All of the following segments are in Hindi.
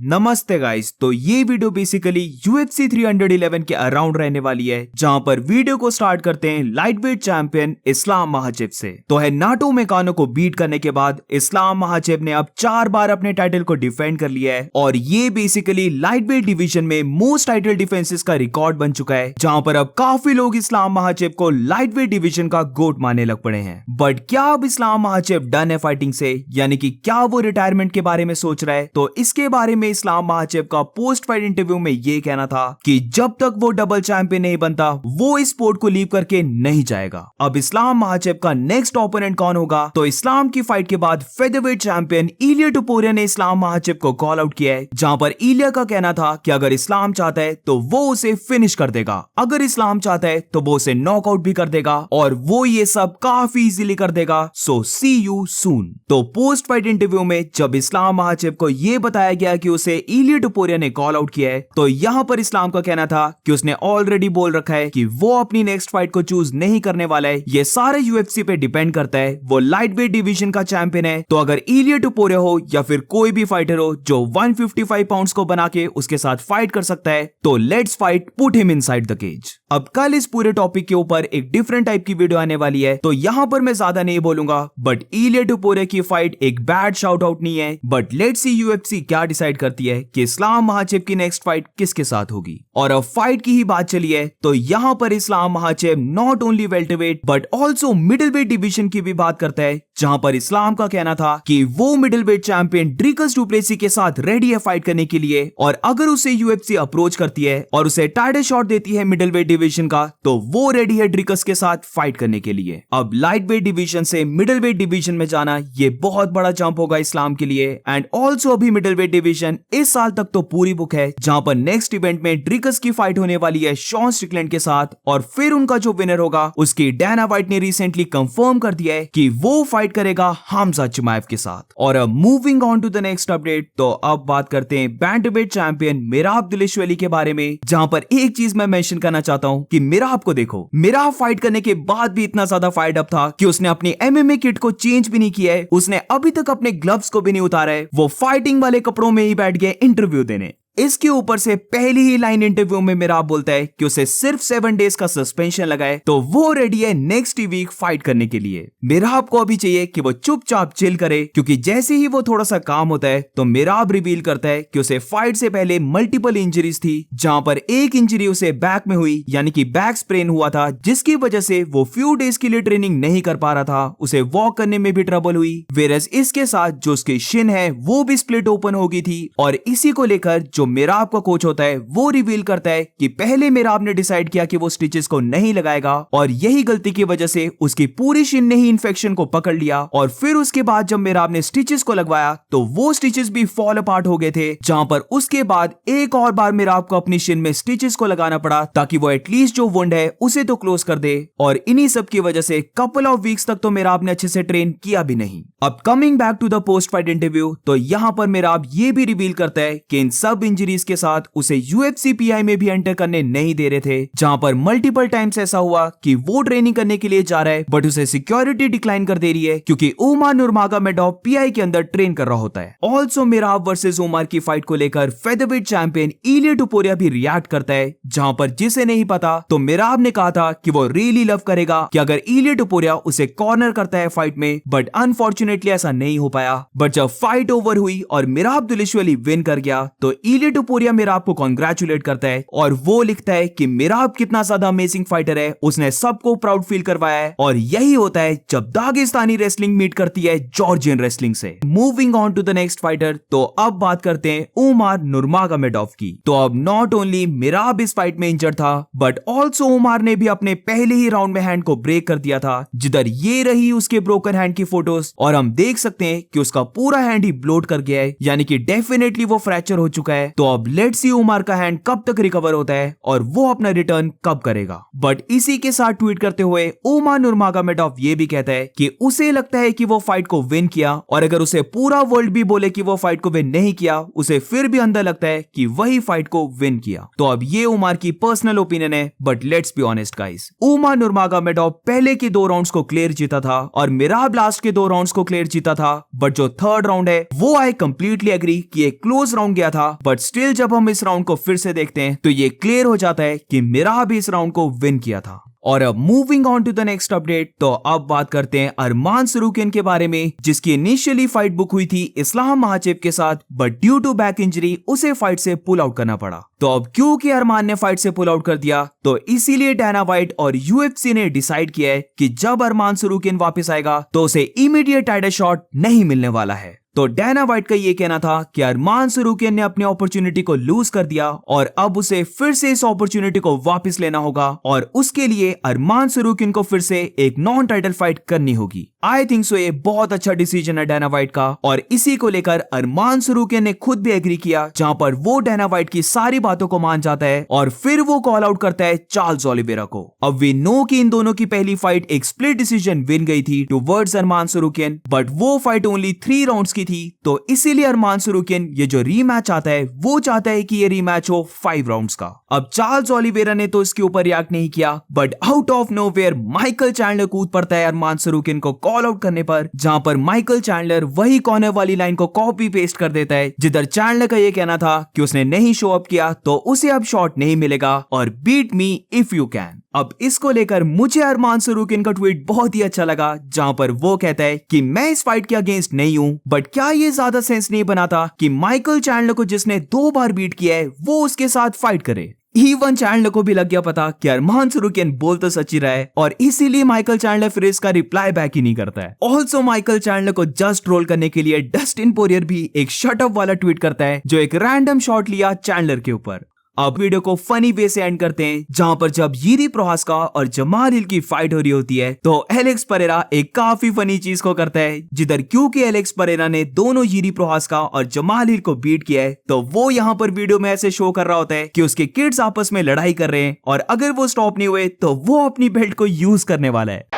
नमस्ते गाइस। तो ये वीडियो बेसिकली UFC 311 के अराउंड रहने वाली है, जहां पर वीडियो को स्टार्ट करते हैं लाइटवेट चैंपियन इस्लाम महाचेव से। तो है नाटो मेकानो को बीट करने के बाद इस्लाम महाचेव ने अब 4 बार अपने टाइटल को डिफेंड कर लिया है और ये बेसिकली लाइटवेट डिवीजन में मोस्ट टाइटल डिफेंसेस का रिकॉर्ड बन चुका है, जहां पर अब काफी लोग इस्लाम महाचेव को लाइटवेट डिवीजन का गोट मानने लग पड़े हैं। बट क्या अब इस्लाम महाचेव डन है फाइटिंग से, यानी कि क्या वो रिटायरमेंट के बारे में सोच रहा है? तो इसके बारे में इस्लाम महाचेव का पोस्ट फाइट इंटरव्यू में ये कहना था कि जब तक वो डबल चैंपियन नहीं बनता वो इस स्पोर्ट को लीव करके नहीं जाएगा। अब इस्लाम महाचेव का नेक्स्ट ओपोनेंट कौन होगा? तो इस्लाम की फाइट के बाद फेदरवेट चैंपियन इलिया टुपुरिया ने इस्लाम महाचेव को कॉल आउट किया है, जहां पर इलिया का कहना था कि अगर इस्लाम चाहता है तो वो उसे फिनिश कर देगा, अगर इस्लाम चाहता है तो वो उसे नॉकआउट भी कर देगा और वो ये सब काफी इजीली कर देगा। सो सी यू सून। तो पोस्ट फाइट इंटरव्यू में जब इस्लाम महाचेव को ये बताया गया कि उसे इलिया टुपुरिया ने कॉल आउट किया है, तो यहां पर इस्लाम का कहना था कि उसने ऑलरेडी बोल रखा है कि वो अपनी नेक्स्ट फाइट को चूज नहीं करने वाला है। ये सारे यूएफसी पे डिपेंड करता है, वो लाइटवेट डिवीजन का चैंपियन है, तो अगर इलिया टुपुरिया हो या फिर कोई भी फाइटर हो जो 155 पाउंड्स को बना के उसके साथ फाइट कर सकता है, तो let's fight, put him inside the cage. अब कल इस पूरे टॉपिक के ऊपर एक डिफरेंट टाइप की वीडियो आने वाली है, तो यहां पर मैं ज्यादा नहीं बोलूंगा, बट इलिया टुपुरिया की फाइट एक बैड शाउट आउट नहीं है। बट लेट्स सी यूएफसी क्या डिसाइड करती है कि इस्लाम महाचेव की नेक्स्ट फाइट किसके साथ होगी। और अब फाइट की ही बात चली है, तो यहां पर Islam Makhachev not only welterweight but also middleweight division की भी बात करता है, जहां पर इस्लाम का कहना था कि वो middleweight champion Dricus du Plessis के साथ रेडी है फाइट करने के लिए, और अगर उसे यूएफसी अप्रोच करती है और उसे टाइटल शॉट देती है मिडिलवेट डिवीजन का, तो वो रेडी है ड्रिकस के साथ फाइट करने के लिए। अब लाइटवेट डिवीजन से मिडिलवेट डिवीजन में जाना ये बहुत बड़ा जंप होगा इस्लाम के लिए। एंड ऑल्सो अभी मिडिलवेट डिवीजन इस साल तक तो पूरी बुक है, जहां पर नेक्स्ट इवेंट में ड्रिकस की फाइट होने वाली है शॉन स्ट्रिकलैंड के साथ, और फिर उनका जो विनर होगा उसकी डैना व्हाइट ने रिसेंटली कंफर्म कर दिया है कि वो फाइट करेगा हमजा चिमाएव के साथ। और अब moving on to the next update, तो अब बात करते हैं बैंटरवेट चैंपियन मिराब दिलिशवली के बारे में, जहां पर एक चीज मैं मेंशन करना चाहता हूं कि मिराब को देखो, मिराब फाइट करने के बाद भी इतना ज्यादा फाइट अप था कि उसने अपनी एमएमए किट को चेंज भी नहीं किया है, उसने अभी तक अपने ग्लव्स को भी नहीं उतारा है, वो फाइटिंग वाले कपड़ों में ही बैठ गए इंटरव्यू देने। इसके ऊपर से पहली ही लाइन इंटरव्यू में मिराब बोलता है कि उसे सिर्फ 7 डेज का सस्पेंशन लगा है, तो वो रेडी है नेक्स्ट वीक फाइट करने के लिए। मिराब को अभी चाहिए कि वो चुपचाप चिल करे, क्योंकि जैसे ही वो थोड़ा सा काम होता है तो मिराब रिवील करता है कि उसे फाइट से पहले मल्टीपल इंजरीज थी, जहां पर एक इंजरी उसे बैक में हुई, यानी कि बैक स्प्रेन हुआ था, जिसकी वजह से वो फ्यू डेज के लिए ट्रेनिंग नहीं कर पा रहा था, उसे वॉक करने में भी ट्रबल हुई। वेरस इसके साथ जो उसकी शिन है वो भी स्प्लिट ओपन हो गई थी, और इसी को लेकर जो मिराब का कोच होता है वो रिवील करता है कि पहले मिराब ने डिसाइड किया कि वो स्टिचेस को नहीं लगाएगा, और यही गलती की वजह से उसकी पूरी शिन ने ही इन्फेक्शन को पकड़ लिया, और फिर उसके बाद जब मिराब ने स्टिचेस को लगवाया तो वो स्टिचेस भी फॉल अपार्ट हो गए थे, जहां पर उसके बाद एक और बार मिराब को अपनी शिन में स्टिचेस को लगाना पड़ा ताकि वो एटलीस्ट जो वुंड है उसे तो क्लोज कर दे। और इन्हीं सब की वजह से कपल ऑफ वीक्स तक तो मिराब ने अच्छे से ट्रेन किया भी नहीं। अब coming back to the post fight interview, तो यहां पर मिराब ये भी रिवील करता है कि इन सब इंजरीज के साथ उसे यूएफसी पीआई में भी एंटर करने नहीं दे रहे थे, जहां पर मल्टीपल टाइम्स ऐसा हुआ कि वो ट्रेनिंग करने के लिए जा रहा है बट उसे सिक्योरिटी डिक्लाइन कर दे रही है, क्योंकि उमर नुरमागोमेडोव पीआई के अंदर ट्रेन कर रहा होता है। ऑल्सो मिराब वर्सेस उमर की फाइट को लेकर फेदरवेट चैंपियन इलिया टुपुरिया भी रिएक्ट करता है, जहां पर जिसे नहीं पता तो मिराब ने कहा था कि वो रियली लव करेगा कि अगर इलिया टुपुरिया उसे कॉर्नर करता है फाइट में, बट अनफॉर्चुनेटली ऐसा नहीं हो पाया। बट जब फाइट ओवर हुई और मिराब दिलिशवली विन कर गया, तो इलिया टुपुरिया मिराब को कांग्रेचुलेट करता है और वो लिखता है कि मिराब कितना ज्यादा अमेजिंग फाइटर है, उसने सबको प्राउड फील करवाया है, और यही होता है जब दागिस्तानी रेसलिंग मीट करती है जॉर्जियन रेसलिंग से। Moving on to the next fighter, तो अब बात करते हैं उमर नुरमागोमेडोव की। तो अब नॉट ओनली मिराब इस फाइट में इंजर्ड था, बट ऑल्सो उमर ने भी अपने पहले ही राउंड में हैंड को ब्रेक कर दिया था, जिधर ये रही उसके ब्रोकन हैंड की फोटोज, और हम देख सकते हैं कि उसका पूरा हैंड ही ब्लोट कर गया है, यानी कि डेफिनेटली वो फ्रैक्चर हो चुका है। तो अब लेट्स सी उमर का हैंड कब तक रिकवर होता है और वो अपना रिटर्न कब करेगा। बट इसी के साथ ट्वीट करते हुए उमर नुरमागोमेडोव ये भी कहता है कि उसे लगता है कि वो फाइट को विन किया, और अगर उसे पूरा वर्ल्ड भी बोले कि वो फाइट को विन नहीं किया, उसे फिर भी अंदर लगता है कि वही फाइट को विन किया। तो अब ये उमर नेमार की पर्सनल ओपिनियन है, but let's be honest guys, Umar Nurmagomedov पहले के 2 राउंड्स को क्लियर जीता था और मिराब लास्ट के 2 राउंड्स को क्लियर जीता था, बट जो थर्ड राउंड है वो आई कंप्लीटली एग्री कि एक क्लोज राउंड गया था, बट स्टिल जब हम इस राउंड को फिर से देखते हैं तो ये क्लियर हो जाता है कि मिराब इस राउंड को विन किया था। और अब moving on to the next update, तो अब बात करते हैं अरमान सरूकियन के बारे में, जिसकी इनिशियली फाइट बुक हुई थी इस्लाम महाचेव के साथ, but due to back injury उसे फाइट से पुल आउट करना पड़ा। तो अब क्योंकि अरमान ने फाइट से पुल आउट कर दिया, तो इसीलिए डायना व्हाइट और यूएफसी ने डिसाइड किया है कि जब अरमान सरूकियन वापस आएगा तो उसे इमीडिएट टाइटल शॉट नहीं मिलने वाला है। तो डायना व्हाइट का ये कहना था कि अरमान सरूकियन ने अपनी अपॉर्चुनिटी को लूज कर दिया और अब उसे फिर से इस अपॉर्चुनिटी को वापस लेना होगा और उसके लिए अरमान सरूकियन को फिर से एक नॉन टाइटल फाइट करनी होगी। आई थिंक सो ये बहुत अच्छा डिसीजन है डायना व्हाइट का, और इसी को लेकर अरमान सरूकियन ने खुद भी एग्री किया, जहां पर वो डायना व्हाइट की सारी बातों को मान जाता है और फिर वो कॉल आउट करता है चार्ल्स ओलिवेरा को। अब वी नो कि इन दोनों की पहली फाइट एक स्प्लिट डिसीजन विन गई थी टुवर्ड्स अरमान सरूकियन, बट वो फाइट ओनली 3 राउंड्स की थी, तो इसीलिए अरमान सरूकियन ये जो रीमैच आता है वो चाहता है कि ये रीमैच हो 5 राउंड्स का। अब चार्ल्स ओलिवेरा ने तो इसके ऊपर रिएक्ट नहीं किया, but out of nowhere Michael Chandler कूद पड़ता है अरमान सरूकियन को कॉल आउट करने पर, जहां पर माइकल चैंडलर वही कॉर्नर वाली लाइन को कॉपी पेस्ट कर देता है जिधर चैंडलर का ये कहना था कि उसने नहीं शो अप किया तो उसे अब शॉट नहीं मिलेगा और beat me if you can. अब इसको लेकर मुझे अरमान सरूकियन का ट्वीट बहुत ही अच्छा लगा, जहां पर वो कहता है कि मैं इस फाइट के अगेंस्ट नहीं हूं, बट क्या ये ज्यादा सेंस नहीं बनाता कि माइकल चैंडलर को जिसने 2 बार बीट किया है वो उसके साथ फाइट करे। इवन चैंडलर को भी लग गया पता कि अरमान सरूकियन बोल तो सच्ची रहा है, और इसीलिए माइकल चैंडलर फिर इसका रिप्लाई बैक ही नहीं करता है। ऑल्सो माइकल चैंडलर को जस्ट रोल करने के लिए डस्टिन पोरियर भी एक शट अप वाला ट्वीट करता है, जो एक रैंडम शॉट लिया चैंडलर के ऊपर। अब वीडियो को फनी वे से एंड करते हैं, जहां पर जब यीरी प्रोहास्का और जमाल हिल की फाइट हो रही होती है तो एलेक्स परेरा एक काफी फनी चीज को करता है, जिधर क्योंकि एलेक्स परेरा ने दोनों यीरी प्रोहास्का और जमाल हिल को बीट किया है, तो वो यहाँ पर वीडियो में ऐसे शो कर रहा होता है कि उसके किड्स आपस में लड़ाई कर रहे हैं और अगर वो स्टॉप नहीं हुए तो वो अपनी बेल्ट को यूज करने वाला है।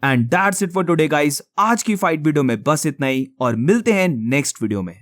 And that's it for today guys. आज की फाइट वीडियो में बस इतना ही, और मिलते हैं नेक्स्ट वीडियो में।